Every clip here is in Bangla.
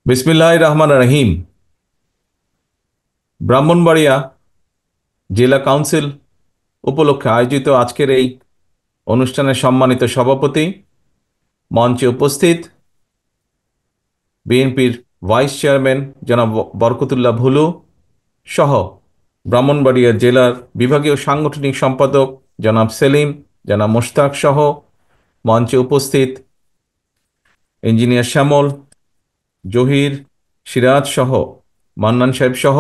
বিসমিল্লাহির রহমান রহিম। ব্রাহ্মণবাড়িয়া জেলা কাউন্সিল উপলক্ষে আয়োজিত আজকের এই অনুষ্ঠানের সম্মানিত সভাপতি, মঞ্চে উপস্থিত বিএনপির ভাইস চেয়ারম্যান জনাব বরকতুল্লাহ ভুলু সহ ব্রাহ্মণবাড়িয়া জেলার বিভাগীয় সাংগঠনিক সম্পাদক জনাব সেলিম, জনাব মোশতাক সহ মঞ্চে উপস্থিত ইঞ্জিনিয়ার শ্যামল, জহির, সিরাজ সহ মান্নান সাহেব সহ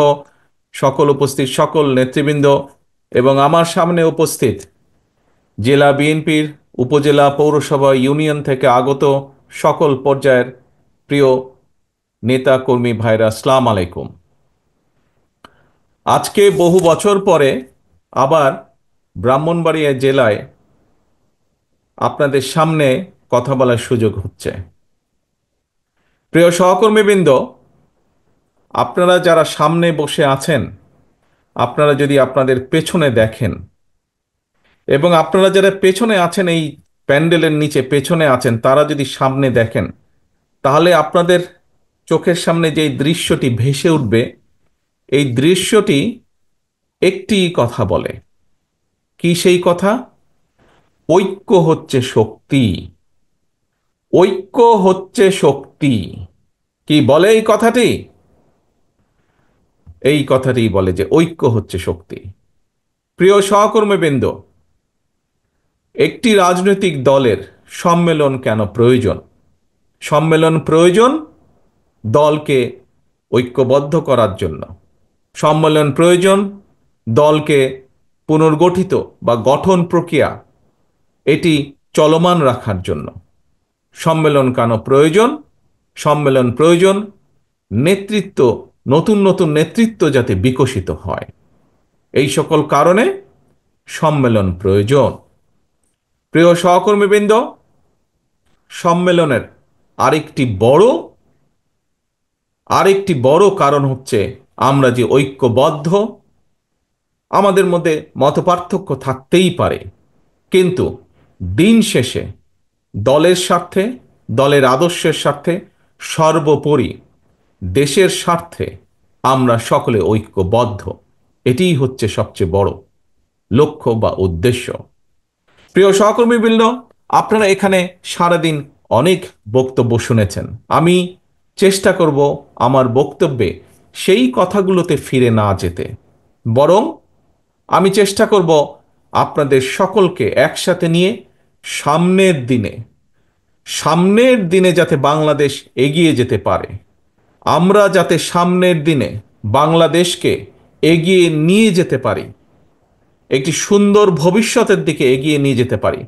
সকল উপস্থিত সকল নেতৃবৃন্দ এবং আমার সামনে উপস্থিত জেলা বিএনপির উপজেলা পৌরসভা ইউনিয়ন থেকে আগত সকল পর্যায়ের প্রিয় নেতা কর্মী ভাইরা, আসসালামু আলাইকুম। আজকে বহু বছর পরে আবার ব্রাহ্মণবাড়িয়া জেলায় আপনাদের সামনে কথা বলার সুযোগ হচ্ছে। প্রিয় সহকর্মীবৃন্দ, আপনারা যারা সামনে বসে আছেন, আপনারা যদি আপনাদের পেছনে দেখেন এবং আপনারা যারা পেছনে আছেন, এই প্যান্ডেলের নিচে পেছনে আছেন, তারা যদি সামনে দেখেন, তাহলে আপনাদের চোখের সামনে যে দৃশ্যটি ভেসে উঠবে, এই দৃশ্যটি একটি কথা বলে। কি সেই কথা? ঐক্য হচ্ছে শক্তি। ঐক্য হচ্ছে শক্তি। কি বলে এই কথাটি? এই কথাটি বলে যে ঐক্য হচ্ছে শক্তি। প্রিয় সহকর্মীবৃন্দ, একটি রাজনৈতিক দলের সম্মেলন কেন প্রয়োজন? সম্মেলন প্রয়োজন দলকে ঐক্যবদ্ধ করার জন্য। সম্মেলন প্রয়োজন দলকে পুনর্গঠিত বা গঠন প্রক্রিয়া এটি চলমান রাখার জন্য। সম্মেলন কেন প্রয়োজন? সম্মেলন প্রয়োজন নেতৃত্ব, নতুন নতুন নেতৃত্ব যাতে বিকশিত হয়, এই সকল কারণে সম্মেলন প্রয়োজন। প্রিয় সহকর্মীবৃন্দ, সম্মেলনের আরেকটি বড় কারণ হচ্ছে আমরা যে ঐক্যবদ্ধ। আমাদের মধ্যে মতপার্থক্য থাকতেই পারে, কিন্তু দিন শেষে দলের স্বার্থে, দলের আদর্শের স্বার্থে, সর্বোপরি দেশের স্বার্থে আমরা সকলে ঐক্যবদ্ধ। এটিই হচ্ছে সবচেয়ে বড় লক্ষ্য বা উদ্দেশ্য। প্রিয় সহকর্মীবৃন্দ, আপনারা এখানে সারাদিন অনেক বক্তব্য শুনেছেন। আমি চেষ্টা করব আমার বক্তব্যে সেই কথাগুলোতে ফিরে না যেতে, বরং আমি চেষ্টা করব আপনাদের সকলকে একসাথে নিয়ে সামনের দিনে সামনের দিনে যাতে বাংলাদেশ এগিয়ে যেতে পারে, আমরা যাতে সামনের দিনে বাংলাদেশকে এগিয়ে নিয়ে যেতে পারি, একটি সুন্দর ভবিষ্যতের দিকে এগিয়ে নিয়ে যেতে পারি।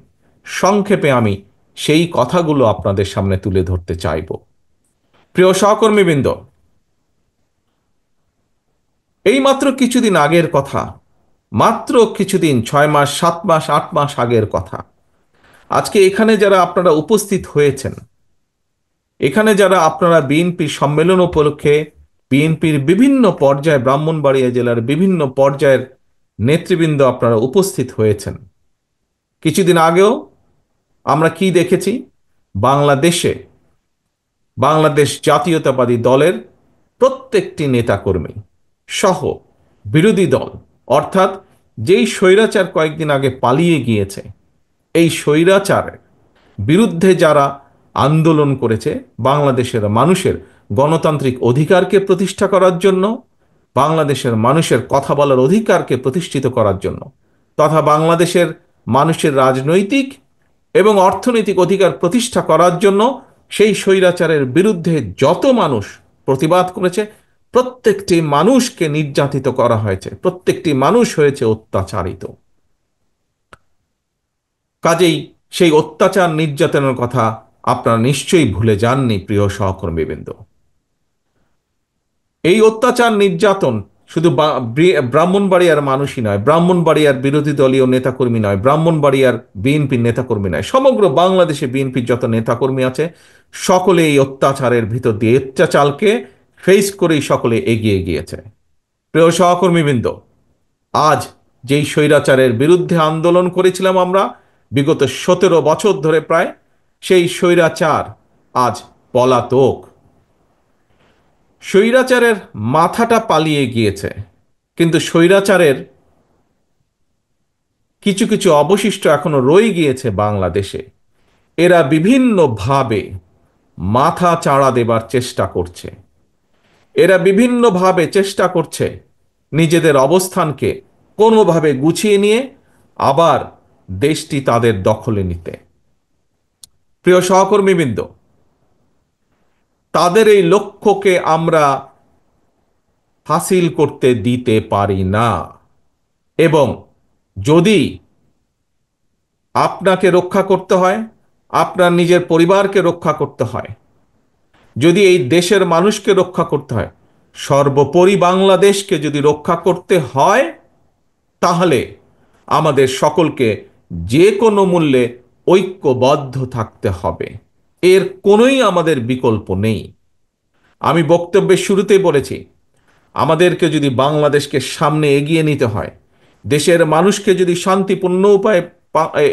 সংক্ষেপে আমি সেই কথাগুলো আপনাদের সামনে তুলে ধরতে চাইব। প্রিয় সহকর্মীবৃন্দ, এই মাত্র কিছুদিন আগের কথা, মাত্র কিছুদিন, 6 মাস, 7 মাস, 8 মাস আগের কথা। আজকে এখানে যারা আপনারা উপস্থিত হয়েছেন, এখানে যারা আপনারা বিএনপি সম্মেলন উপলক্ষে বিএনপির বিভিন্ন পর্যায়ে, ব্রাহ্মণবাড়িয়া জেলার বিভিন্ন পর্যায়ের নেতৃবৃন্দ আপনারা উপস্থিত হয়েছেন, কিছুদিন আগেও আমরা কি দেখেছি? বাংলাদেশে বাংলাদেশ জাতীয়তাবাদী দলের প্রত্যেকটি নেতাকর্মী সহ বিরোধী দল, অর্থাৎ যেই স্বৈরাচার কয়েকদিন আগে পালিয়ে গিয়েছে, এই স্বৈরাচারের বিরুদ্ধে যারা আন্দোলন করেছে, বাংলাদেশের মানুষের গণতান্ত্রিক অধিকারকে প্রতিষ্ঠা করার জন্য, বাংলাদেশের মানুষের কথা বলার অধিকারকে প্রতিষ্ঠিত করার জন্য, তথা বাংলাদেশের মানুষের রাজনৈতিক এবং অর্থনৈতিক অধিকার প্রতিষ্ঠা করার জন্য সেই স্বৈরাচারের বিরুদ্ধে যত মানুষ প্রতিবাদ করেছে, প্রত্যেকটি মানুষকে নির্যাতিত করা হয়েছে, প্রত্যেকটি মানুষ হয়েছে অত্যাচারিত। কাজেই সেই অত্যাচার নির্যাতনের কথা আপনারা নিশ্চয়ই ভুলে যাননি, প্রিয় সহকর্মীবৃন্দ। এই অত্যাচার নির্যাতন শুধু ব্রাহ্মণবাড়িয়ার মানুষই নয়, ব্রাহ্মণবাড়িয়ার বিরোধী দলীয় নেতাকর্মী নয়, ব্রাহ্মণবাড়িয়ার বিএনপির নেতাকর্মী নয়, সমগ্র বাংলাদেশে বিএনপির যত নেতাকর্মী আছে, সকলে এই অত্যাচারের ভিতর দিয়ে, অত্যাচারকে ফেস করেই সকলে এগিয়ে গিয়েছে। প্রিয় সহকর্মীবৃন্দ, আজ যেই স্বৈরাচারের বিরুদ্ধে আন্দোলন করেছিলাম আমরা বিগত 17 বছর ধরে প্রায়, সেই স্বৈরাচার আজ পলাতক। স্বৈরাচারের মাথাটা পালিয়ে গিয়েছে, কিন্তু স্বৈরাচারের কিছু কিছু অবশিষ্ট এখনো রয়ে গিয়েছে বাংলাদেশে। এরা বিভিন্নভাবে মাথা চাড়া দেবার চেষ্টা করছে। এরা বিভিন্নভাবে চেষ্টা করছে নিজেদের অবস্থানকে কোনোভাবে গুছিয়ে নিয়ে আবার দেশটি তাদের দখলে নিতে। প্রিয় সহকর্মীবৃন্দ, তাদের এই লক্ষ্যকে আমরা হাসিল করতে দিতে পারি না। এবং যদি আপনাকে রক্ষা করতে হয়, আপনার নিজের পরিবারকে রক্ষা করতে হয়, যদি এই দেশের মানুষকে রক্ষা করতে হয়, সর্বোপরি বাংলাদেশকে যদি রক্ষা করতে হয়, তাহলে আমাদের সকলকে যে কোনো মূল্যে ঐক্যবদ্ধ থাকতে হবে। এর কোনোই আমাদের বিকল্প নেই। আমি বক্তব্যের শুরুতেই বলেছি, আমাদেরকে যদি বাংলাদেশকে সামনে এগিয়ে নিতে হয়, দেশের মানুষকে যদি শান্তিপূর্ণ উপায়ে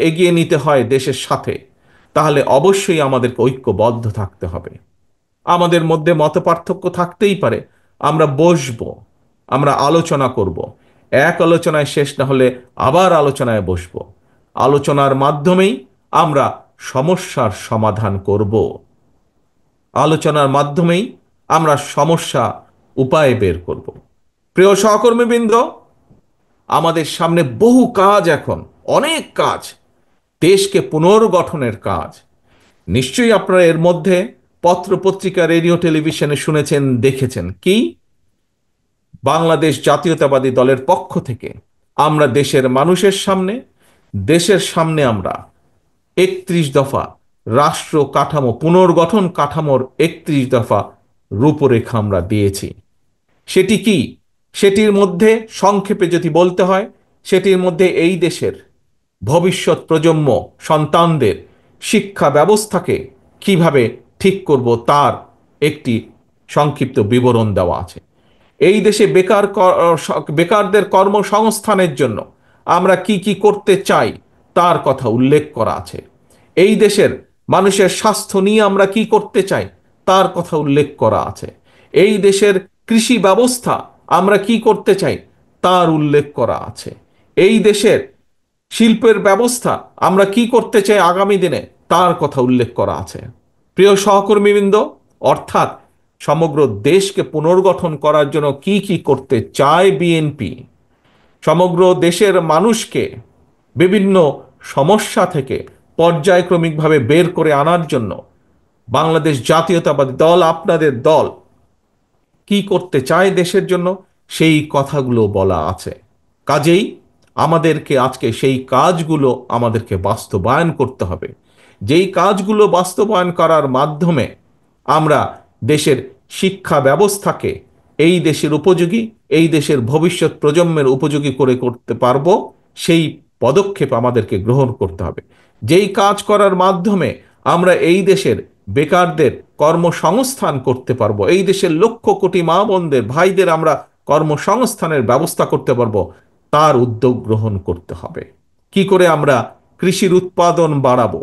এগিয়ে নিতে হয় দেশের সাথে, তাহলে অবশ্যই আমাদেরকে ঐক্যবদ্ধ থাকতে হবে। আমাদের মধ্যে মতপার্থক্য থাকতেই পারে, আমরা বসবো, আমরা আলোচনা করব। এক আলোচনায় শেষ না হলে আবার আলোচনায় বসবো। আলোচনার মাধ্যমেই আমরা সমস্যার সমাধান করব। আলোচনার মাধ্যমেই আমরা সমস্যা উপায় বের করব। প্রিয় সহকর্মীবৃন্দ, আমাদের সামনে বহু কাজ, এখন অনেক কাজ, দেশকে পুনর্গঠনের কাজ। নিশ্চয়ই আপনারা এর মধ্যে পত্র পত্রিকা, রেডিও, টেলিভিশনে শুনেছেন, দেখেছেন কি বাংলাদেশ জাতীয়তাবাদী দলের পক্ষ থেকে আমরা দেশের সামনে আমরা 31 দফা রাষ্ট্র কাঠামো পুনর্গঠন কাঠামোর 31 দফা রূপরেখা আমরা দিয়েছি। সেটি কি? সেটির মধ্যে সংক্ষেপে যদি বলতে হয়, সেটির মধ্যে এই দেশের ভবিষ্যৎ প্রজন্ম সন্তানদের শিক্ষা ব্যবস্থাকে কিভাবে ঠিক করব তার একটি সংক্ষিপ্ত বিবরণ দেওয়া আছে। এই দেশে বেকারদের কর্মসংস্থানের জন্য আমরা কি কি করতে চাই তার কথা উল্লেখ করা আছে। এই দেশের মানুষের স্বাস্থ্য নিয়ে আমরা কি করতে চাই তার কথা উল্লেখ করা আছে। এই দেশের কৃষি ব্যবস্থা আমরা কি করতে চাই তার উল্লেখ করা আছে। এই দেশের শিল্পের ব্যবস্থা আমরা কি করতে চাই আগামী দিনে তার কথা উল্লেখ করা আছে। প্রিয় সহকর্মীবৃন্দ, অর্থাৎ সমগ্র দেশকে পুনর্গঠন করার জন্য কি কি করতে চায় বিএনপি, সমগ্র দেশের মানুষকে বিভিন্ন সমস্যা থেকে পর্যায়ক্রমিকভাবে বের করে আনার জন্য বাংলাদেশ জাতীয়তাবাদী দল, আপনাদের দল কি করতে চায় দেশের জন্য, সেই কথাগুলো বলা আছে। কাজেই আমাদেরকে আজকে সেই কাজগুলো আমাদেরকে বাস্তবায়ন করতে হবে। যেই কাজগুলো বাস্তবায়ন করার মাধ্যমে আমরা দেশের শিক্ষা ব্যবস্থাকে এই দেশের উপযোগী, এই দেশের ভবিষ্যৎ প্রজন্মের উপযোগী করে করতে পারবো, সেই পদক্ষেপ আমাদেরকে গ্রহণ করতে হবে। যেই কাজ করার মাধ্যমে আমরা এই দেশের বেকারদের কর্মসংস্থান করতে পারবো, এই দেশের লক্ষ কোটি মা বোনদের, ভাইদের আমরা কর্মসংস্থানের ব্যবস্থা করতে পারবো, তার উদ্যোগ গ্রহণ করতে হবে। কি করে আমরা কৃষির উৎপাদন বাড়াবো?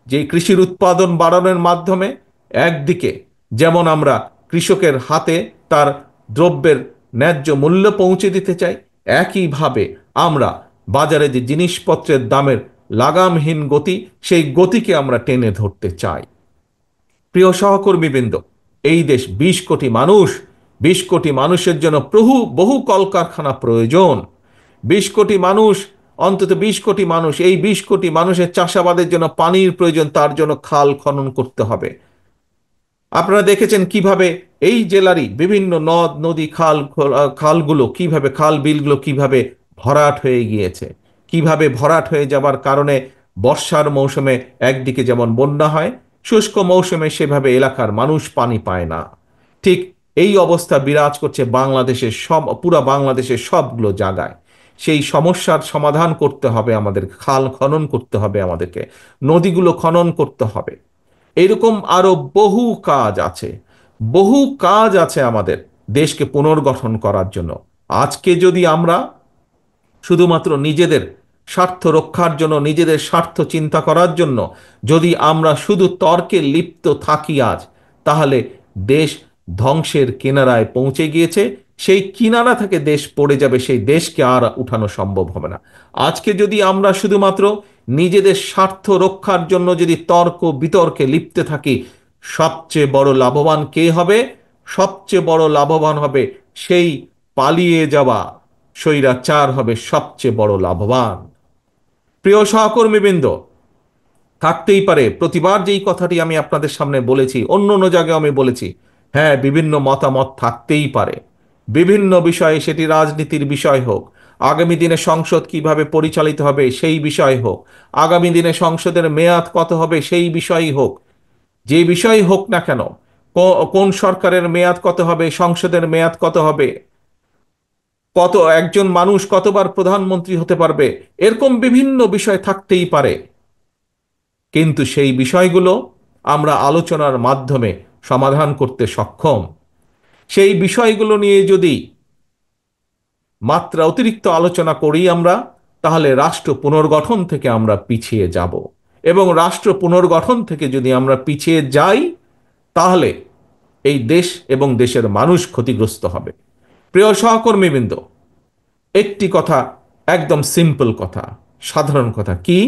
যে কৃষির উৎপাদন বাড়ানোর মাধ্যমে একদিকে যেমন আমরা কৃষকের হাতে তার দ্রব্যের ন্যায্য মূল্য পৌঁছে দিতে চাই, একইভাবে আমরা বাজারে যে জিনিসপত্রের দামের লাগামহীন গতি, সেই গতিকে আমরা টেনে ধরতে চাই। প্রিয় সহকর্মীবৃন্দ, এই দেশ 20 কোটি মানুষ, 20 কোটি মানুষের জন্য বহু কলকারখানা প্রয়োজন। 20 কোটি মানুষ, অন্তত 20 কোটি মানুষ, এই 20 কোটি মানুষের চাষাবাদের জন্য পানির প্রয়োজন, তার জন্য খাল খনন করতে হবে। আপনারা দেখেছেন কিভাবে এই জেলারই বিভিন্ন নদ নদী খালগুলো কিভাবে, খাল বিলগুলো কিভাবে ভরাট হয়ে গিয়েছে। কিভাবে ভরাট হয়ে যাবার কারণে বর্ষার মৌসুমে একদিকে যেমন বন্যা হয়, শুষ্ক মৌসুমে সেভাবে এলাকার মানুষ পানি পায় না। ঠিক এই অবস্থা বিরাজ করছে বাংলাদেশের পুরা বাংলাদেশের সবগুলো জায়গায়। সেই সমস্যার সমাধান করতে হবে আমাদের, খাল খনন করতে হবে আমাদেরকে, নদীগুলো খনন করতে হবে। এরকম আরো বহু কাজ আছে, বহু কাজ আছে আমাদের দেশকে পুনর্গঠন করার জন্য। আজকে যদি আমরা শুধুমাত্র নিজেদের স্বার্থ রক্ষার জন্য, নিজেদের স্বার্থ চিন্তা করার জন্য যদি আমরা শুধু তর্কে লিপ্ত থাকি আজ, তাহলে দেশ ধ্বংসের কিনারায় পৌঁছে গিয়েছে। সেই কিনারা থেকে দেশ পড়ে যাবে, সেই দেশকে আর উঠানো সম্ভব হবে না। আজকে যদি আমরা শুধুমাত্র নিজেদের স্বার্থ রক্ষার জন্য যদি তর্ক বিতর্কে লিপ্ত থাকি, সবচেয়ে বড় লাভবান কে হবে? সবচেয়ে বড় লাভবান হবে সেই পালিয়ে যাওয়া স্বৈরাচার, হবে সবচেয়ে বড় লাভবান। প্রিয় সহকর্মীবৃন্দ, থাকতেই পারে, প্রতিবার যেই কথাটি আমি আপনাদের সামনে বলেছি, অন্য অন্য জায়গায় আমি বলেছি, হ্যাঁ, বিভিন্ন মতামত থাকতেই পারে বিভিন্ন বিষয়ে, সেটি রাজনীতির বিষয় হোক, আগামী দিনে সংসদ কিভাবে পরিচালিত হবে সেই বিষয় হোক, আগামী দিনে সংসদের মেয়াদ কত হবে সেই বিষয়ই হোক, যে বিষয়ই হোক না কেন, কোন সরকারের মেয়াদ কত হবে, সংসদের মেয়াদ কত হবে, কত একজন মানুষ কতবার প্রধানমন্ত্রী হতে পারবে, এরকম বিভিন্ন বিষয় থাকতেই পারে। কিন্তু সেই বিষয়গুলো আমরা আলোচনার মাধ্যমে সমাধান করতে সক্ষম। সেই বিষয়গুলো নিয়ে যদি মাত্রা অতিরিক্ত আলোচনা করি আমরা, তাহলে রাষ্ট্র পুনর্গঠন থেকে আমরা পিছিয়ে যাব। এবং রাষ্ট্র পুনর্গঠন থেকে যদি আমরা পিছিয়ে যাই, তাহলে এই দেশ এবং দেশের মানুষ ক্ষতিগ্রস্ত হবে। প্রিয় সহকর্মীবৃন্দ, একটি কথা, একদম সিম্পল কথা, সাধারণ কথা, কি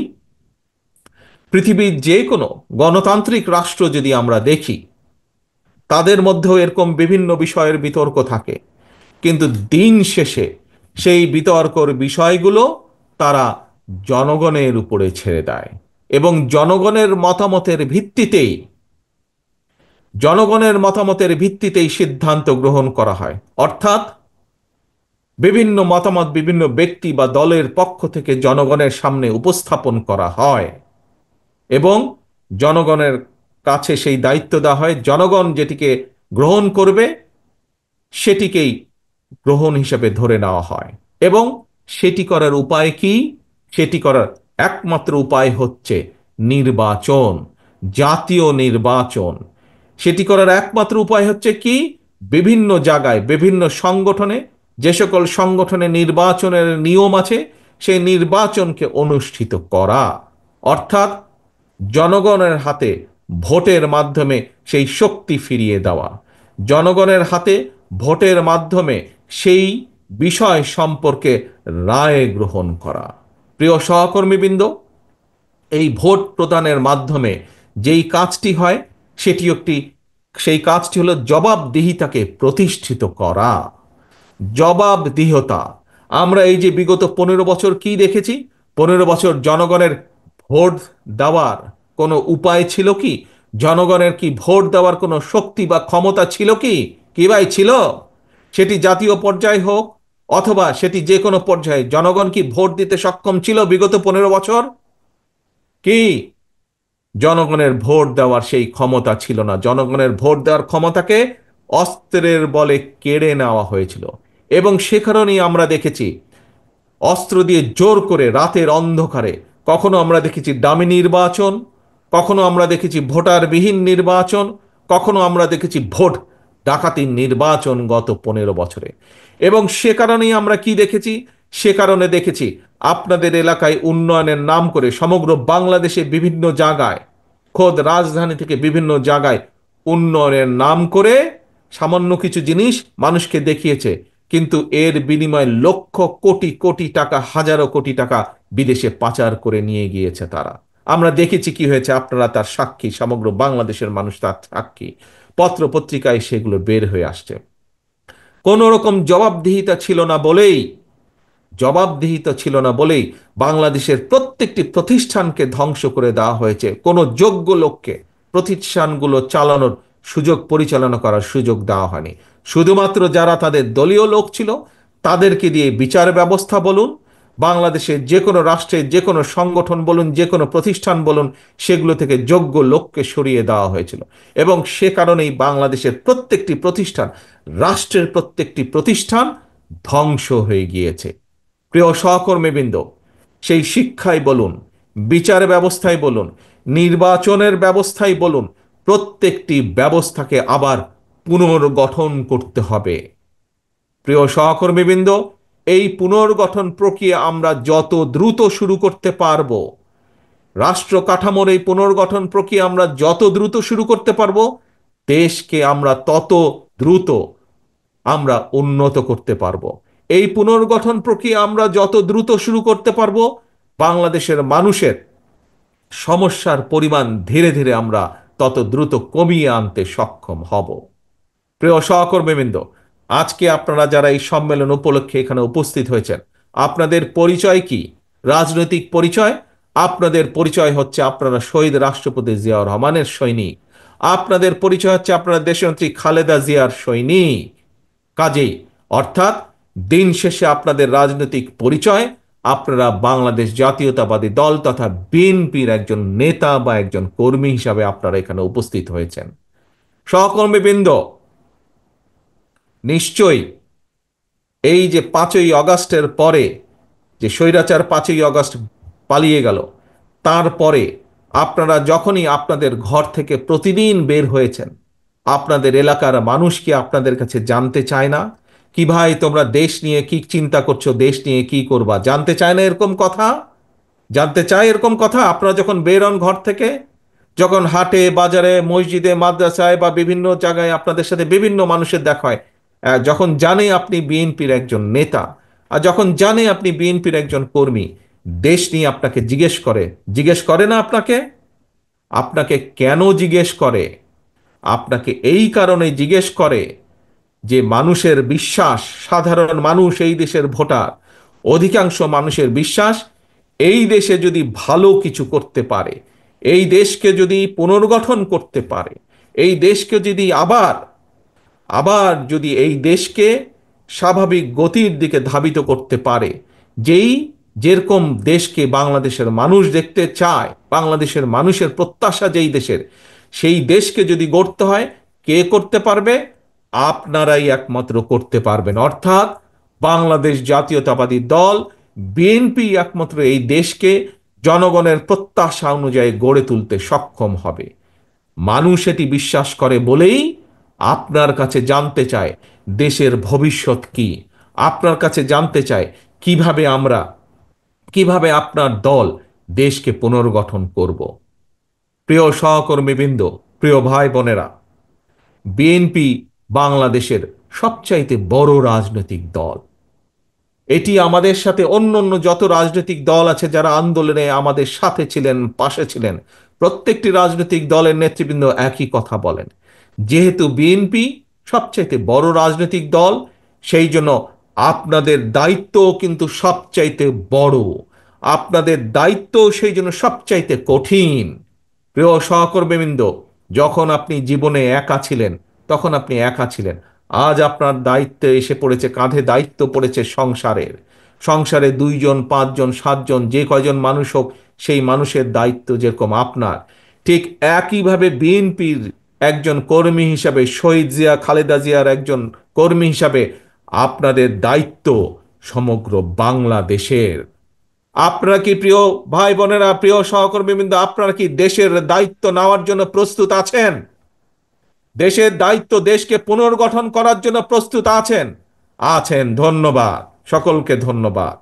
পৃথিবীর যে কোনো গণতান্ত্রিক রাষ্ট্র যদি আমরা দেখি, তাদের মধ্যেও এরকম বিভিন্ন বিষয়ের বিতর্ক থাকে, কিন্তু দিন শেষে সেই বিতর্কর বিষয়গুলো তারা জনগণের উপরে ছেড়ে দেয়, এবং জনগণের মতামতের ভিত্তিতেই সিদ্ধান্ত গ্রহণ করা হয়। অর্থাৎ বিভিন্ন মতামত বিভিন্ন ব্যক্তি বা দলের পক্ষ থেকে জনগণের সামনে উপস্থাপন করা হয়, এবং জনগণের কাছে সেই দায়িত্ব দেওয়া হয়, জনগণ যেটিকে গ্রহণ করবে সেটিকেই গ্রহণ হিসেবে ধরে নেওয়া হয়। এবং সেটি করার উপায় কি? সেটি করার একমাত্র উপায় হচ্ছে নির্বাচন, জাতীয় নির্বাচন। সেটি করার একমাত্র উপায় হচ্ছে কি? বিভিন্ন জায়গায় বিভিন্ন সংগঠনে, যে সকল সংগঠনে নির্বাচনের নিয়ম আছে, সেই নির্বাচনকে অনুষ্ঠিত করা। অর্থাৎ জনগণের হাতে ভোটের মাধ্যমে সেই শক্তি ফিরিয়ে দেওয়া, জনগণের হাতে ভোটের মাধ্যমে সেই বিষয় সম্পর্কে রায় গ্রহণ করা। প্রিয় সহকর্মীবৃন্দ, এই ভোট প্রদানের মাধ্যমে যেই কাজটি হয়, সেটি একটি, সেই কাজটি হলো জবাবদিহিতাকে প্রতিষ্ঠিত করা। জবাবদিহিতা। আমরা এই যে বিগত 15 বছর কি দেখেছি? 15 বছর জনগণের ভোট দেওয়ার কোনো উপায় ছিল কি? জনগণের কি ভোট দেওয়ার কোনো শক্তি বা ক্ষমতা ছিল কি? কি ভাই ছিল? সেটি জাতীয় পর্যায়ে হোক অথবা সেটি যে কোনো পর্যায়ে, জনগণ কি ভোট দিতে সক্ষম ছিল বিগত 15 বছর? কি জনগণের ভোট দেওয়ার সেই ক্ষমতা ছিল না। জনগণের ভোট দেওয়ার ক্ষমতাকে অস্ত্রের বলে কেড়ে নেওয়া হয়েছিল। এবং সে কারণেই আমরা দেখেছি অস্ত্র দিয়ে জোর করে রাতের অন্ধকারে, কখনো আমরা দেখেছি ডামি নির্বাচন, কখনো আমরা দেখেছি ভোটারবিহীন নির্বাচন, কখনো আমরা দেখেছি ভোট ডাকাতির নির্বাচন গত 15 বছরে। এবং সে কারণেই আমরা কি দেখেছি? সে কারণে দেখেছি আপনাদের এলাকায় উন্নয়নের নাম করে সমগ্র বাংলাদেশে বিভিন্ন জায়গায়, খোদ রাজধানী থেকে বিভিন্ন জায়গায় উন্নয়নের নাম করে সামান্য কিছু জিনিস মানুষকে দেখিয়েছে, কিন্তু এর বিনিময়ে লক্ষ কোটি কোটি টাকা, হাজারো কোটি টাকা বিদেশে পাচার করে নিয়ে গিয়েছে তারা। আমরা দেখেছি কি হয়েছে, আপনারা তার সাক্ষী, সমগ্র বাংলাদেশের মানুষ তার সাক্ষী। পত্র পত্রিকায় সেগুলো বের হয়ে আসছে। কোন রকম জবাবদিহিতা ছিল না বলেই বাংলাদেশের প্রত্যেকটি প্রতিষ্ঠানকে ধ্বংস করে দেওয়া হয়েছে। কোনো যোগ্য লোককে প্রতিষ্ঠানগুলো চালানোর সুযোগ, পরিচালনা করার সুযোগ দেওয়া হয়নি। শুধুমাত্র যারা তাদের দলীয় লোক ছিল তাদেরকে দিয়ে বিচার ব্যবস্থা বলুন, বাংলাদেশের যে কোনো রাষ্ট্রের যে কোনো সংগঠন বলুন, যে কোনো প্রতিষ্ঠান বলুন, সেগুলো থেকে যোগ্য লোককে সরিয়ে দেওয়া হয়েছিল। এবং সে কারণেই বাংলাদেশের প্রত্যেকটি প্রতিষ্ঠান, রাষ্ট্রের প্রত্যেকটি প্রতিষ্ঠান ধ্বংস হয়ে গিয়েছে। প্রিয় সহকর্মীবৃন্দ, সেই শিক্ষাই বলুন, বিচার ব্যবস্থায় বলুন, নির্বাচনের ব্যবস্থায় বলুন, প্রত্যেকটি ব্যবস্থাকে আবার পুনর্গঠন করতে হবে। প্রিয় সহকর্মীবৃন্দ, এই পুনর্গঠন প্রক্রিয়া আমরা যত দ্রুত শুরু করতে পারব, রাষ্ট্র কাঠামোর এই পুনর্গঠন প্রক্রিয়া আমরা যত দ্রুত শুরু করতে পারব, দেশকে আমরা তত দ্রুত আমরা উন্নত করতে পারবো। এই পুনর্গঠন প্রক্রিয়া আমরা যত দ্রুত শুরু করতে পারবো, বাংলাদেশের মানুষের সমস্যার পরিমাণ ধীরে ধীরে আমরা তত দ্রুত কমিয়ে আনতে সক্ষম হব। প্রিয় সহকর্মীবৃন্দ, আজকে আপনারা যারা এই সম্মেলন উপলক্ষে এখানে উপস্থিত হয়েছেন, আপনাদের পরিচয় কি? রাজনৈতিক পরিচয়? আপনাদের পরিচয় হচ্ছে আপনারা শহীদ রাষ্ট্রপতি জিয়াউর রহমানের সৈনিক। আপনাদের পরিচয় হচ্ছে আপনারা দেশনেত্রী খালেদা জিয়ার সৈনিক। কাজেই অর্থাৎ দিন শেষে আপনাদের রাজনৈতিক পরিচয়, আপনারা বাংলাদেশ জাতীয়তাবাদী দল তথা বিএনপির একজন নেতা বা একজন কর্মী হিসাবে আপনারা এখানে উপস্থিত হয়েছেন। সহকর্মীবৃন্দ, নিশ্চয়ই এই যে 5ই আগস্টের পরে, যে স্বৈরাচার 5ই আগস্ট পালিয়ে গেল, তারপরে আপনারা যখনই আপনাদের ঘর থেকে প্রতিদিন বের হয়েছেন, আপনাদের এলাকার মানুষ কি আপনাদের কাছে জানতে চায় না কি ভাই তোমরা দেশ নিয়ে কি চিন্তা করছো, দেশ নিয়ে কি করবা? জানতে চায় না এরকম কথা? জানতে চায় এরকম কথা? আপনারা যখন বের হন ঘর থেকে, যখন হাটে বাজারে মসজিদে মাদ্রাসায় বা বিভিন্ন জায়গায় আপনাদের সাথে বিভিন্ন মানুষের দেখা হয়, যখন জানে আপনি বিএনপির একজন নেতা, আর যখন জানে আপনি বিএনপির একজন কর্মী, দেশ নিয়ে আপনাকে জিজ্ঞেস করে না আপনাকে? আপনাকে কেন জিজ্ঞেস করে? আপনাকে এই কারণে জিজ্ঞেস করে যে মানুষের বিশ্বাস, সাধারণ মানুষ, এই দেশের ভোটার, অধিকাংশ মানুষের বিশ্বাস এই দেশে যদি ভালো কিছু করতে পারে, এই দেশকে যদি পুনর্গঠন করতে পারে, এই দেশকে যদি আবার আবার যদি এই দেশকে স্বাভাবিক গতির দিকে ধাবিত করতে পারে, যেই যেরকম দেশকে বাংলাদেশের মানুষ দেখতে চায়, বাংলাদেশের মানুষের প্রত্যাশা যেই দেশের, সেই দেশকে যদি গড়তে হয়, কে করতে পারবে? আপনারাই একমাত্র করতে পারবেন। অর্থাৎ বাংলাদেশ জাতীয়তাবাদী দল বিএনপি একমাত্র এই দেশকে জনগণের প্রত্যাশা অনুযায়ী গড়ে তুলতে সক্ষম হবে। মানুষ এটি বিশ্বাস করে বলেই আপনার কাছে জানতে চায় দেশের ভবিষ্যৎ কি। আপনার কাছে জানতে চায় কিভাবে আপনার দল দেশকে পুনর্গঠন করব। প্রিয় সহকর্মীবৃন্দ, প্রিয় ভাই বোনেরা, বিএনপি বাংলাদেশের সবচাইতে বড় রাজনৈতিক দল। এটি আমাদের সাথে অন্য অন্য যত রাজনৈতিক দল আছে যারা আন্দোলনে আমাদের সাথে ছিলেন, পাশে ছিলেন, প্রত্যেকটি রাজনৈতিক দলের নেতৃবৃন্দ একই কথা বলেন। যেহেতু বিএনপি সবচাইতে বড় রাজনৈতিক দল, সেই জন্য আপনাদের দায়িত্ব কিন্তু সবচাইতে বড়, আপনাদের দায়িত্ব সেই জন্য সবচাইতে কঠিন। প্রিয় সহকর্মীবৃন্দ, যখন আপনি জীবনে একা ছিলেন, তখন আপনি একা ছিলেন। আজ আপনার দায়িত্বে এসে পড়েছে, কাঁধে দায়িত্ব পড়েছে সংসারের। সংসারে 2 জন, 5 জন, 7 জন, যে কয়জন মানুষ হোক, সেই মানুষের দায়িত্ব যেরকম আপনার, ঠিক একইভাবে বিএনপির একজন কর্মী হিসাবে, শহীদ জিয়া খালেদা জিয়ার একজন কর্মী হিসাবে আপনাদের দায়িত্ব সমগ্র বাংলাদেশের। আপনারা কি, প্রিয় ভাই বোনেরা, প্রিয় সহকর্মীবৃন্দ, আপনারা কি দেশের দায়িত্ব নেওয়ার জন্য প্রস্তুত আছেন? দেশের দায়িত্ব, দেশকে পুনর্গঠন করার জন্য প্রস্তুত আছেন? আছেন, ধন্যবাদ। সকলকে ধন্যবাদ।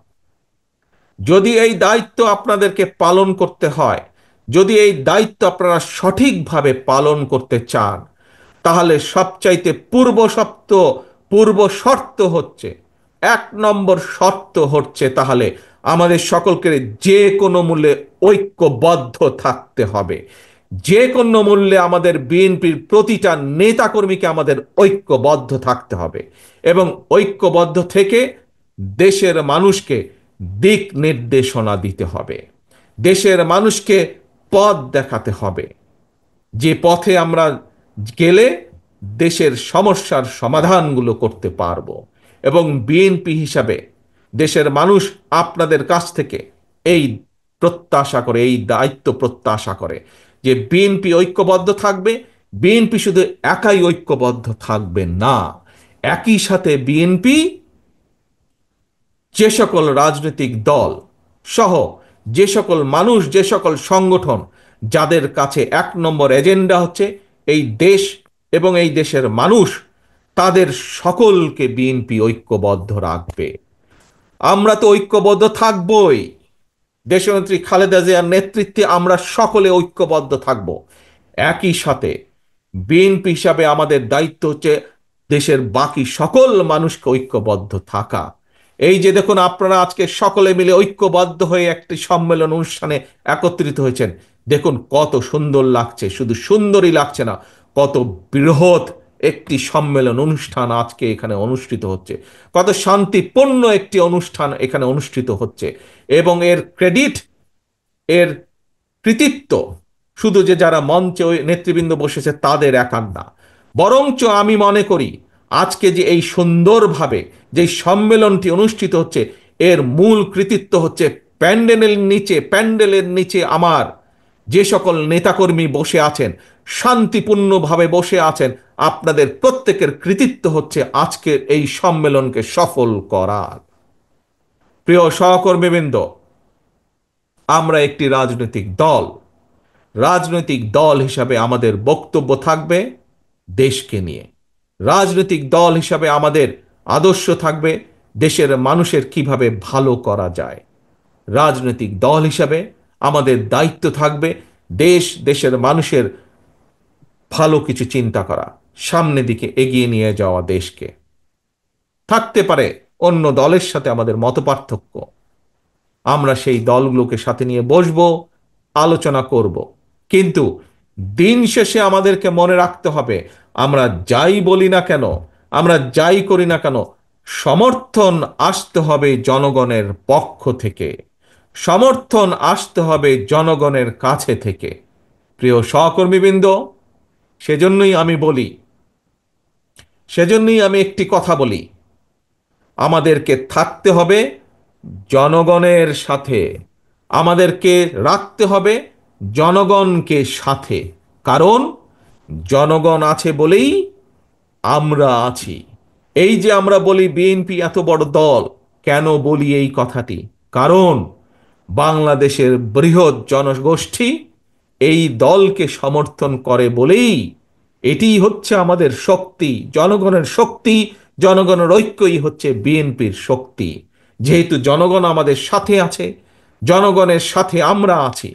যদি এই দায়িত্ব আপনাদেরকে পালন করতে হয়, যদি এই দায়িত্ব আপনারা সঠিকভাবে পালন করতে চান, তাহলে সবচাইতে পূর্ব শর্ত হচ্ছে, 1 নম্বর শর্ত হচ্ছে, তাহলে আমাদের সকলকে যে কোনো মূল্যে ঐক্যবদ্ধ থাকতে হবে। যে কোনো মূল্যে আমাদের বিএনপির প্রতিটা নেতাকর্মীকে আমাদের ঐক্যবদ্ধ থাকতে হবে, এবং ঐক্যবদ্ধ থেকে দেশের মানুষকে দিক নির্দেশনা দিতে হবে, দেশের মানুষকে পথ দেখাতে হবে, যে পথে আমরা গেলে দেশের সমস্যার সমাধানগুলো করতে পারবো। এবং বিএনপি হিসাবে দেশের মানুষ আপনাদের কাছ থেকে এই প্রত্যাশা করে, এই দায়িত্ব প্রত্যাশা করে যে বিএনপি ঐক্যবদ্ধ থাকবে। বিএনপি শুধু একাই ঐক্যবদ্ধ থাকবে না, একই সাথে বিএনপি যে সকল রাজনৈতিক দল সহ যে সকল মানুষ, যে সকল সংগঠন যাদের কাছে 1 নম্বর এজেন্ডা হচ্ছে এই দেশ এবং এই দেশের মানুষ, তাদের সকলকে বিএনপি ঐক্যবদ্ধ রাখবে। আমরা তো ঐক্যবদ্ধ থাকবই, দেশনেত্রী খালেদা জিয়ার নেতৃত্বে আমরা সকলে ঐক্যবদ্ধ থাকব। একই সাথে বিএনপি হিসাবে আমাদের দায়িত্ব হচ্ছে দেশের বাকি সকল মানুষকে ঐক্যবদ্ধ থাকা। এই যে দেখুন, আপনারা আজকে সকলে মিলে ঐক্যবদ্ধ হয়ে একটি সম্মেলন অনুষ্ঠানে একত্রিত হয়েছেন। দেখুন কত সুন্দর লাগছে, শুধু সুন্দরই লাগছে না, কত বৃহৎ একটি সম্মেলন অনুষ্ঠান আজকে এখানে অনুষ্ঠিত হচ্ছে, কত শান্তিপূর্ণ একটি অনুষ্ঠান এখানে অনুষ্ঠিত হচ্ছে। এবং এর ক্রেডিট, এর কৃতিত্ব শুধু যে যারা মঞ্চে ওই নেতৃবৃন্দ বসেছে তাদের একার না, বরঞ্চ আমি মনে করি আজকে যে এই সুন্দরভাবে যে সম্মেলনটি অনুষ্ঠিত হচ্ছে, এর মূল কৃতিত্ব হচ্ছে প্যান্ডেলের নিচে আমার যে সকল নেতাকর্মী বসে আছেন, শান্তিপূর্ণভাবে বসে আছেন, আপনাদের প্রত্যেকের কৃতিত্ব হচ্ছে আজকের এই সম্মেলনকে সফল করার। প্রিয় সহকর্মীবৃন্দ, আমরা একটি রাজনৈতিক দল হিসাবে আমাদের বক্তব্য থাকবে দেশকে নিয়ে। রাজনৈতিক দল হিসাবে আমাদের আদর্শ থাকবে দেশের মানুষের কিভাবে ভালো করা যায়। রাজনৈতিক দল হিসাবে আমাদের দায়িত্ব থাকবে দেশের মানুষের ভালো কিছু চিন্তা করা, সামনের দিকে এগিয়ে নিয়ে যাওয়া দেশকে। থাকতে পারে অন্য দলের সাথে আমাদের মতপার্থক্য, আমরা সেই দলগুলোকে সাথে নিয়ে বসবো, আলোচনা করব। কিন্তু দিন শেষে আমাদেরকে মনে রাখতে হবে, আমরা যাই বলি না কেন, আমরা যাই করি না কেন, সমর্থন আসতে হবে জনগণের পক্ষ থেকে, সমর্থন আসতে হবে জনগণের কাছে থেকে। প্রিয় সহকর্মীবৃন্দ, সেজন্যই আমি বলি, সেজন্যই আমি একটি কথা বলি, আমাদেরকে থাকতে হবে জনগণের সাথে, আমাদেরকে রাখতে হবে জনগণকে সাথে। কারণ জনগণ আছে বলেই আমরা আছি। এই যে আমরা বলি বিএনপি এত বড় দল, কেন বলি এই কথাটি? কারণ বাংলাদেশের বৃহৎ জনগোষ্ঠী এই দলকে সমর্থন করে বলেই এটিই হচ্ছে আমাদের শক্তি, জনগণের শক্তি, জনগণের ঐক্যই হচ্ছে বিএনপির শক্তি। যেহেতু জনগণ আমাদের সাথে আছে, জনগণের সাথে আমরা আছি,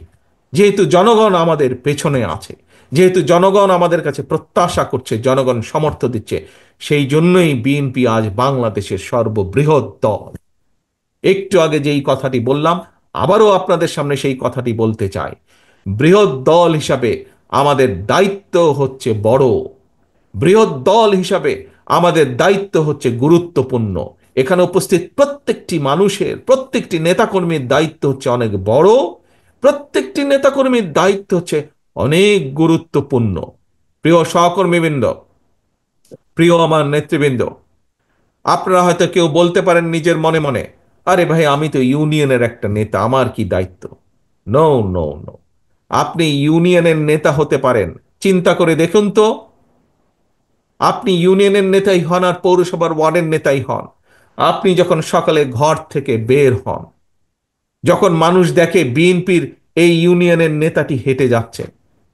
যেহেতু জনগণ আমাদের পেছনে আছে, যেহেতু জনগণ আমাদের কাছে প্রত্যাশা করছে, জনগণ সমর্থন দিচ্ছে, সেই জন্যই বিএনপি আজ বাংলাদেশের সর্ববৃহৎ দল। একটু আগে যেই কথাটি বললাম, আবারও আপনাদের সামনে সেই কথাটি বলতে চাই। বৃহৎ দল হিসাবে আমাদের দায়িত্ব হচ্ছে বড়, বৃহৎ দল হিসাবে আমাদের দায়িত্ব হচ্ছে গুরুত্বপূর্ণ। এখানে উপস্থিত প্রত্যেকটি মানুষের, প্রত্যেকটি নেতাকর্মীর দায়িত্ব হচ্ছে অনেক বড়, প্রত্যেকটি নেতাকর্মীর দায়িত্ব হচ্ছে অনেক গুরুত্বপূর্ণ। প্রিয় সহকর্মীবৃন্দ, প্রিয় আমার নেতৃবৃন্দ, আপনারা হয়তো কেউ বলতে পারেন নিজের মনে মনে, আরে ভাই আমি তো ইউনিয়নের একটা নেতা, আমার কি দায়িত্ব? No, no, no. আপনি ইউনিয়নের নেতা হতে পারেন, চিন্তা করে দেখুন তো, আপনি ইউনিয়নের নেতাই হন আর পৌরসভার ওয়ার্ডের নেতাই হন, আপনি যখন সকালে ঘর থেকে বের হন, যখন মানুষ দেখে বিএনপির এই ইউনিয়নের নেতাটি হেঁটে যাচ্ছে,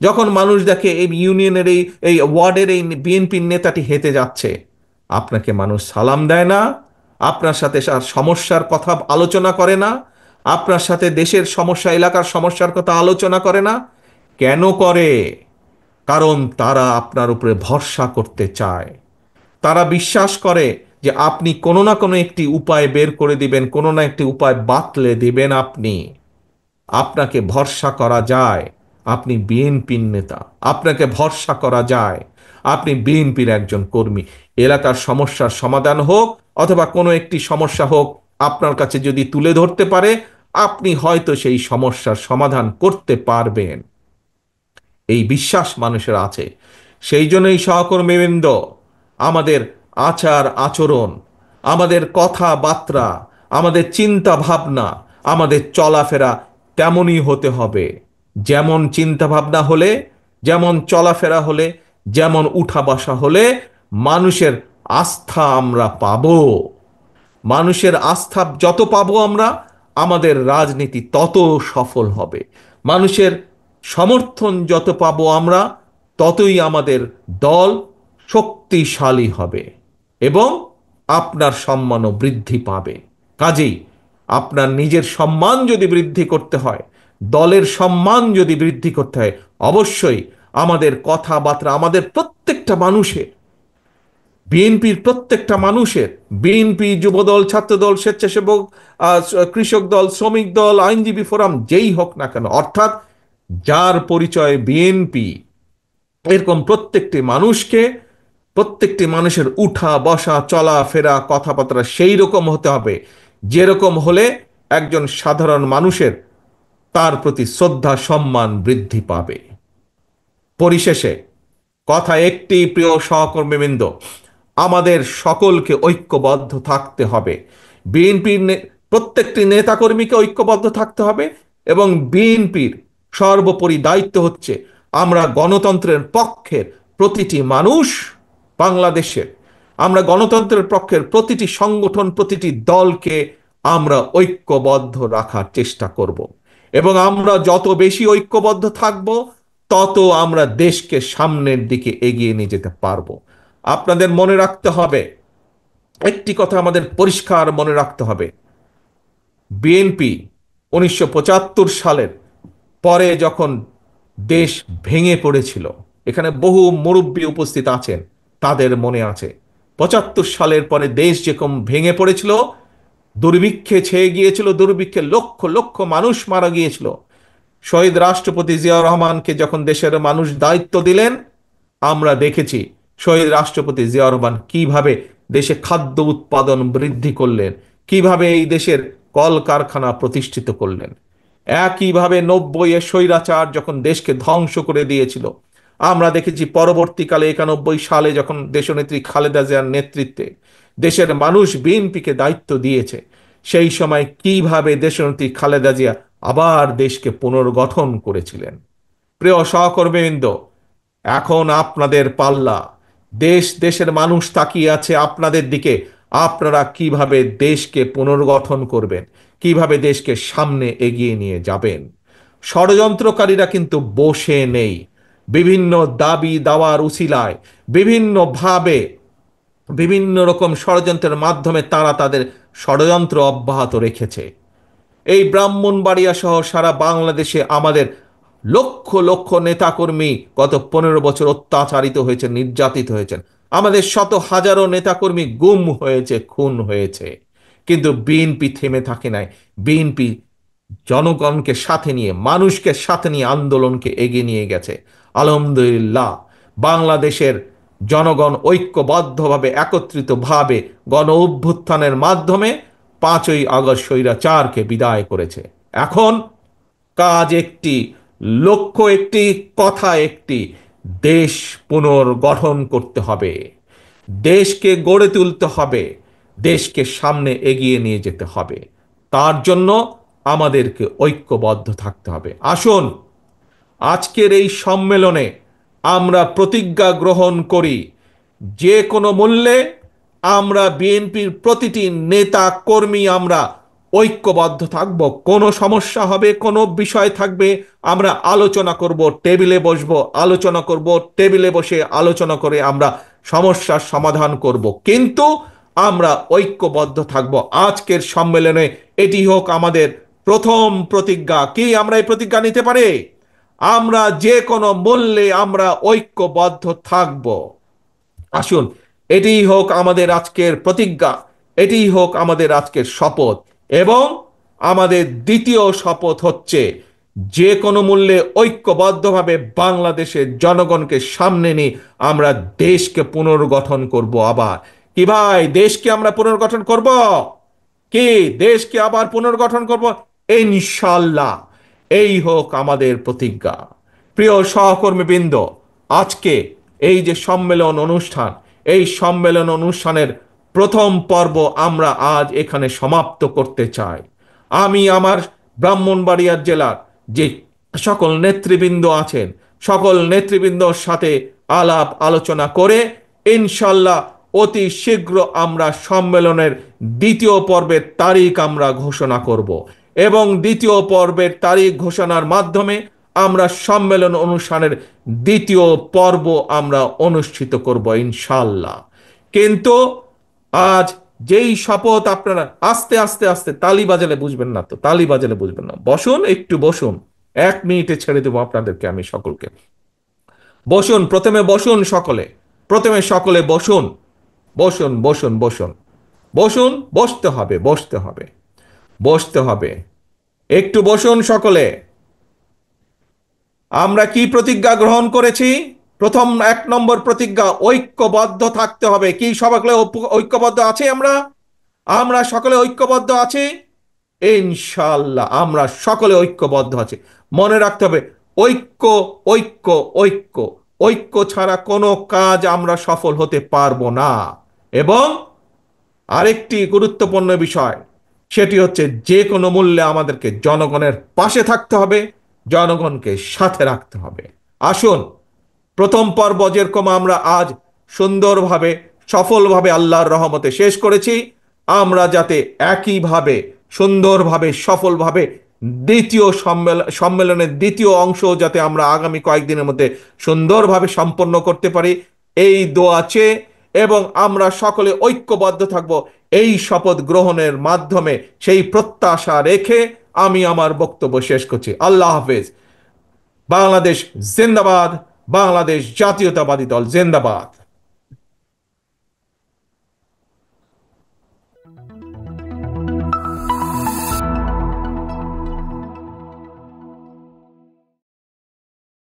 যখন মানুষ দেখে এই ইউনিয়নের এই ওয়ার্ডের এই বিএনপির নেতাটি হেঁটে যাচ্ছে, আপনাকে মানুষ সালাম দেয় না? আপনার সাথে সমস্যার কথা আলোচনা করে না? আপনার সাথে দেশের সমস্যা, এলাকার সমস্যার কথা আলোচনা করে না? কেন করে? কারণ তারা আপনার উপরে ভরসা করতে চায়। তারা বিশ্বাস করে যে আপনি কোনো না কোনো একটি উপায় বের করে দিবেন, কোনো না একটি উপায় বাতলে দিবেন আপনি। আপনাকে ভরসা করা যায়, আপনি বিএনপির নেতা, আপনাকে ভরসা করা যায়, আপনি বিএনপির একজন কর্মী। এলাকার সমস্যার সমাধান হোক অথবা কোনো একটি সমস্যা হোক, আপনার কাছে যদি তুলে ধরতে পারে, আপনি হয়তো সেই সমস্যার সমাধান করতে পারবেন। এই বিশ্বাস মানুষের আছে। সেই জন্যই সহকর্মীবৃন্দ, আমাদের আচার আচরণ, আমাদের কথাবার্তা, আমাদের চিন্তা ভাবনা, আমাদের চলাফেরা তেমনই হতে হবে। যেমন চিন্তা ভাবনা হলে, যেমন চলাফেরা হলে, যেমন উঠা বসা হলে মানুষের আস্থা আমরা পাবো। মানুষের আস্থা যত পাবো আমরা, আমাদের রাজনীতি তত সফল হবে। মানুষের সমর্থন যত পাবো আমরা, ততই আমাদের দল শক্তিশালী হবে এবং আপনার সম্মানও বৃদ্ধি পাবে। কাজেই আপনার নিজের সম্মান যদি বৃদ্ধি করতে হয়, দলের সম্মান যদি বৃদ্ধি করতে হয়, অবশ্যই আমাদের কথাবার্তা, আমাদের প্রত্যেকটা মানুষের বিএনপির প্রত্যেকটা মানুষের, বিএনপি, যুবদল, ছাত্রদল, স্বেচ্ছাসেবক, কৃষক দল, শ্রমিক দল, আইনজীবী ফোরাম, যেই হোক না কেন, অর্থাৎ যার পরিচয় বিএনপি, এরকম প্রত্যেকটি মানুষের উঠা বসা চলাফেরা কথাবার্তা সেই রকম হতে হবে, যেরকম হলে একজন সাধারণ মানুষের তার প্রতি শ্রদ্ধা সম্মান বৃদ্ধি পাবে। পরিশেষে কথা একটি, প্রিয় সহকর্মীবৃন্দ, আমাদের সকলকে ঐক্যবদ্ধ থাকতে হবে। বিএনপির প্রত্যেকটি নেতাকর্মীকে ঐক্যবদ্ধ থাকতে হবে, এবং বিএনপির সর্বোপরি দায়িত্ব হচ্ছে আমরা গণতন্ত্রের পক্ষের প্রতিটি মানুষ বাংলাদেশের, আমরা গণতন্ত্রের পক্ষের প্রতিটি সংগঠন, প্রতিটি দলকে আমরা ঐক্যবদ্ধ রাখার চেষ্টা করব। এবং আমরা যত বেশি ঐক্যবদ্ধ থাকব, তত আমরা দেশকে সামনের দিকে এগিয়ে নিয়ে যেতে পারবো। আপনাদের মনে রাখতে হবে, একটি কথা আমাদের পরিষ্কার মনে রাখতে হবে, বিএনপি 1975 সালের পরে যখন দেশ ভেঙে পড়েছিল, এখানে বহু মুরব্বী উপস্থিত আছেন, তাদের মনে আছে 75 সালের পরে দেশ যেরকম ভেঙে পড়েছিল, দুর্ভিক্ষে ছেয়ে গিয়েছিল, দুর্ভিক্ষে লক্ষ লক্ষ মানুষ মারা গিয়েছিল। শহীদ রাষ্ট্রপতি জিয়াউর রহমানকে যখন দেশের মানুষ দায়িত্ব দিলেন, আমরা দেখেছি শহীদ রাষ্ট্রপতি জিয়াউর রহমান কিভাবে দেশে খাদ্য উৎপাদন বৃদ্ধি করলেন, কিভাবে এই দেশের কলকারখানা প্রতিষ্ঠিত করলেন। একইভাবে 90-এ স্বৈরাচার যখন দেশকে ধ্বংস করে দিয়েছিল, আমরা দেখেছি পরবর্তীকালে 91 সালে যখন দেশনেত্রী খালেদা জিয়ার নেতৃত্বে দেশের মানুষ বিএনপিকে দায়িত্ব দিয়েছে, সেই সময় কিভাবে দেশনেত্রী খালেদা জিয়া আবার দেশকে পুনর্গঠন করেছিলেন। প্রিয় সহকর্মীবৃন্দ, এখন আপনাদের পাল্লা। দেশের মানুষ তাকিয়ে আছে আপনাদের দিকে। আপনারা কিভাবে দেশকে পুনর্গঠন করবেন, কিভাবে দেশকে সামনে এগিয়ে নিয়ে যাবেন। ষড়যন্ত্রকারীরা কিন্তু বসে নেই। বিভিন্ন দাবি দাওয়ার উছিলায়, বিভিন্নভাবে, বিভিন্ন রকম ষড়যন্ত্রের মাধ্যমে তারা তাদের ষড়যন্ত্র অব্যাহত রেখেছে। এই ব্রাহ্মণবাড়িয়া সহ সারা বাংলাদেশে আমাদের লক্ষ লক্ষ নেতাকর্মী গত 15 বছর অত্যাচারিত হয়েছে, নির্যাতিত হয়েছেন। আমাদের শত হাজারো নেতাকর্মী গুম হয়েছে, খুন হয়েছে। কিন্তু বিএনপি থেমে থাকে নাই। বিএনপি জনগণকে সাথে নিয়ে, মানুষকে সাথে নিয়ে আন্দোলনকে এগিয়ে নিয়ে গেছে। আলহামদুলিল্লাহ, বাংলাদেশের জনগণ ঐক্যবদ্ধভাবে, একত্রিতভাবে গণ অভ্যুত্থানের মাধ্যমে 5ই আগস্ট স্বৈরাচারকে বিদায় করেছে। এখন কাজ একটি, লক্ষ্য একটি, কথা একটি, দেশ পুনর্গঠন করতে হবে, দেশকে গড়ে তুলতে হবে, দেশকে সামনে এগিয়ে নিয়ে যেতে হবে। তার জন্য আমাদেরকে ঐক্যবদ্ধ থাকতে হবে। আসুন আজকের এই সম্মেলনে আমরা প্রতিজ্ঞা গ্রহণ করি, যে কোনো মূল্যে আমরা বিএনপির প্রতিটি নেতা কর্মী আমরা ঐক্যবদ্ধ থাকব। কোনো সমস্যা হবে, কোনো বিষয় থাকবে, আমরা আলোচনা করব, টেবিলে বসবো, আলোচনা করব, টেবিলে বসে আলোচনা করে আমরা সমস্যার সমাধান করব, কিন্তু আমরা ঐক্যবদ্ধ থাকব। আজকের সম্মেলনে এটি হোক আমাদের প্রথম প্রতিজ্ঞা। কি আমরা এই প্রতিজ্ঞা নিতে পারি? আমরা যে কোনো মূল্যে আমরা ঐক্যবদ্ধ থাকব। আসুন এটিই হোক আমাদের আজকের প্রতিজ্ঞা, এটিই হোক আমাদের আজকের শপথ। এবং আমাদের দ্বিতীয় শপথ হচ্ছে, যে কোনো মূল্যে ঐক্যবদ্ধভাবে বাংলাদেশের জনগণকে সামনে নিয়ে আমরা দেশকে পুনর্গঠন করব। আবার কি ভাই, দেশকে আমরা পুনর্গঠন করব? কি দেশকে আবার পুনর্গঠন করব? ইনশাল্লাহ, এই হোক আমাদের প্রতিজ্ঞা। প্রিয় সহকর্মীবৃন্দ, আজকে এই যে সম্মেলন অনুষ্ঠান, এই সম্মেলন অনুষ্ঠানের প্রথম পর্ব আমরা আজ এখানে সমাপ্ত করতে চাই। আমি আমার ব্রাহ্মণবাড়িয়ার জেলার যে সকল নেতৃবৃন্দ আছেন, সকল নেতৃবৃন্দর সাথে আলাপ আলোচনা করে ইনশাল্লাহ অতি শীঘ্র আমরা সম্মেলনের দ্বিতীয় পর্বের তারিখ আমরা ঘোষণা করব, এবং দ্বিতীয় পর্বের তারিখ ঘোষণার মাধ্যমে আমরা সম্মেলন অনুষ্ঠানের দ্বিতীয় পর্ব আমরা অনুষ্ঠিত করব ইনশাল্লাহ। কিন্তু আজ যেই শপথ, আপনারা আস্তে আস্তে আস্তে, তালি বাজালে বুঝবেন না তো, তালি বাজালে বুঝবেন না, বসুন, একটু বসুন, 1 মিনিটে ছেড়ে দেবো আপনাদেরকে, আমি সকলকে। বসুন, প্রথমে বসুন সকলে, প্রথমে সকলে বসুন। বসুন, বসুন, বসুন, বসুন। বসতে হবে, বসতে হবে, বসতে হবে। একটু বসুন সকলে। আমরা কি প্রতিজ্ঞা গ্রহণ করেছি? প্রথম 1 নম্বর প্রতিজ্ঞা, ঐক্যবদ্ধ থাকতে হবে। কি সকলে ঐক্যবদ্ধ আছি আমরা? আমরা সকলে ঐক্যবদ্ধ আছি। ইনশাআল্লাহ আমরা সকলে ঐক্যবদ্ধ আছি। মনে রাখতে হবে, ঐক্য, ঐক্য, ঐক্য। ঐক্য ছাড়া কোনো কাজ আমরা সফল হতে পারবো না। এবং আরেকটি গুরুত্বপূর্ণ বিষয়, সেটি হচ্ছে যে কোনো মূল্যে আমাদেরকে জনগণের পাশে থাকতে হবে, জনগণকে সাথে রাখতে হবে। আসুন, প্রথম পর্ব যেরকম আমরা আজ সুন্দরভাবে, সফলভাবে আল্লাহর রহমতে শেষ করেছি, আমরা যাতে একইভাবে সুন্দরভাবে, সফলভাবে দ্বিতীয় সম্মেলনের দ্বিতীয় অংশ যাতে আমরা আগামী কয়েকদিনের মধ্যে সুন্দরভাবে সম্পন্ন করতে পারি, এই দোয়া চেয়ে এবং আমরা সকলে ঐক্যবদ্ধ থাকব, এই শপথ গ্রহণের মাধ্যমে সেই প্রত্যাশা রেখে আমি আমার বক্তব্য শেষ করছি। আল্লাহ হাফেজ। বাংলাদেশ জিন্দাবাদ। বাংলাদেশ জাতীয়তাবাদী দল জিন্দাবাদ।